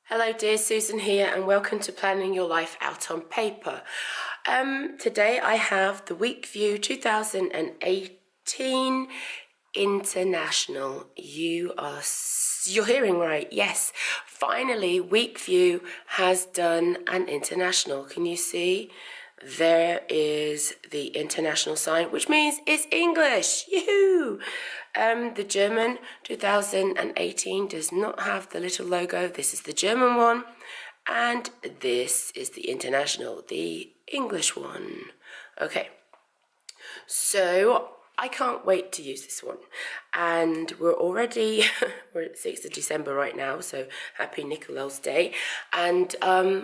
Hello dear, Susan here and welcome to Planning Your Life Out on Paper. Today I have the Week View 2018 International. You're hearing right, yes. Finally, Week View has done an international. Can you see? There is the international sign, which means it's English. Yoo-hoo! The German 2018 does not have the little logo. This is the German one, and this is the international, the English one. Okay, so I can't wait to use this one. And we're already, we're at 6th of December right now, so happy Nicolaus Day. And I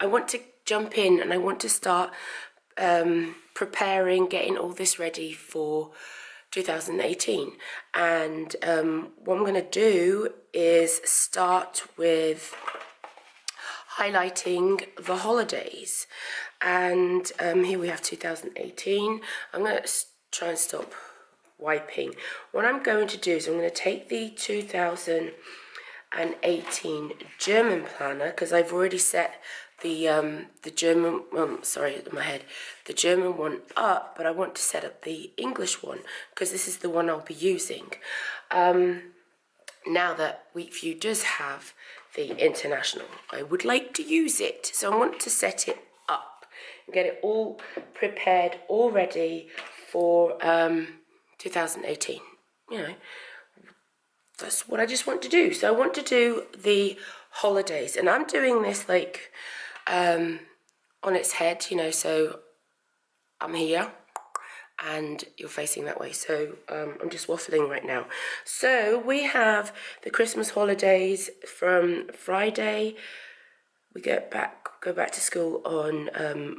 want to jump in and I want to start preparing, getting all this ready for 2018. And what I'm going to do is start with highlighting the holidays. And here we have 2018. I'm going to try and stop wiping. What I'm going to do is I'm going to take the 2018 German planner, because I've already set the German, the German one up, but I want to set up the English one because this is the one I'll be using. Now that Weekview does have the international, I would like to use it, so I want to set it up and get it all prepared, all ready for 2018. You know, that's what I just want to do. So I want to do the holidays, and I'm doing this like on its head, you know, so I'm here and you're facing that way, so I'm just waffling right now. So we have the Christmas holidays from Friday. We go back to school on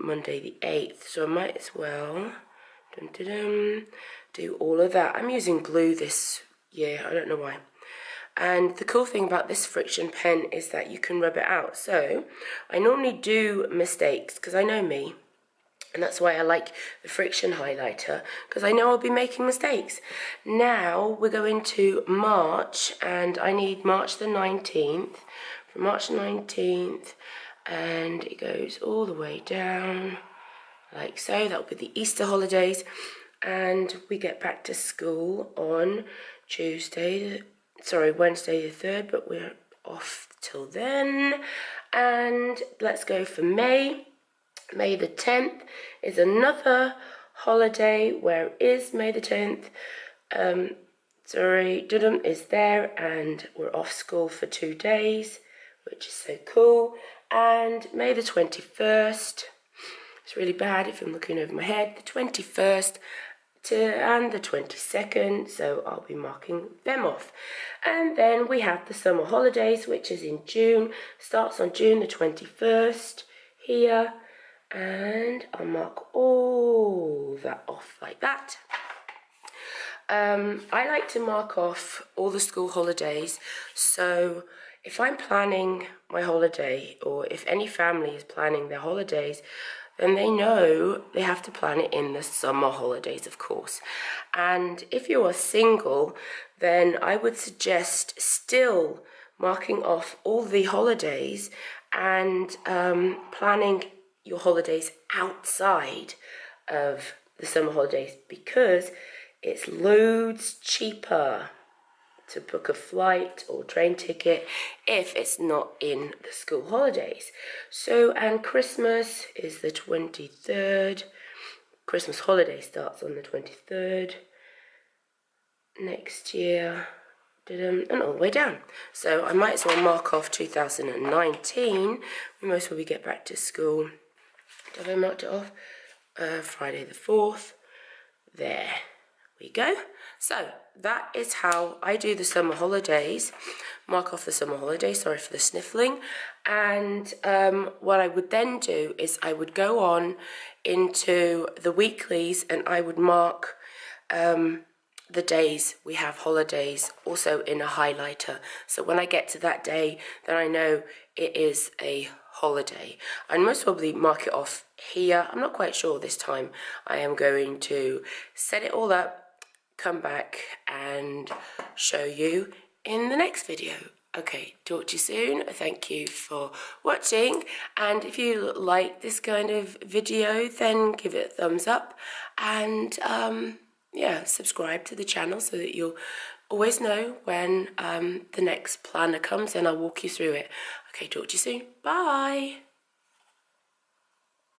Monday the 8th, so I might as well do all of that. I'm using blue this year, I don't know why. And the cool thing about this friction pen is that you can rub it out. So I normally do mistakes because I know me, and that's why I like the friction highlighter, because I know I'll be making mistakes. Now we're going to March, and I need March the 19th. From March 19th, and it goes all the way down like so. That'll be the Easter holidays, and we get back to school on Wednesday the 3rd, but we're off till then. And let's go for May. May the 10th is another holiday. Where is May the 10th? Dudum is there, and we're off school for 2 days, which is so cool. And May the 21st, it's really bad if I'm looking over my head, the 21st and the 22nd, so I'll be marking them off. And then we have the summer holidays, which is in June, starts on June the 21st here, and I'll mark all that off like that. I like to mark off all the school holidays, so if I'm planning my holiday, or if any family is planning their holidays, then they know they have to plan it in the summer holidays, of course. And if you are single, then I would suggest still marking off all the holidays and planning your holidays outside of the summer holidays, because it's loads cheaper to book a flight or train ticket if it's not in the school holidays. So, and Christmas is the 23rd. Christmas holiday starts on the 23rd next year, and all the way down. So I might as well mark off 2019. We most probably get back to school. Have I marked it off? Friday the 4th. There we go. So that is how I do the summer holidays. Mark off the summer holidays, sorry for the sniffling. And what I would then do is I would go on into the weeklies, and I would mark the days we have holidays also in a highlighter. So when I get to that day, then I know it is a holiday. I'd most probably mark it off here. I'm not quite sure this time. I am going to set it all up, come back and show you in the next video. Okay, talk to you soon. Thank you for watching, and if you like this kind of video, then give it a thumbs up, and yeah, subscribe to the channel so that you'll always know when the next planner comes and I'll walk you through it. Okay, talk to you soon. Bye.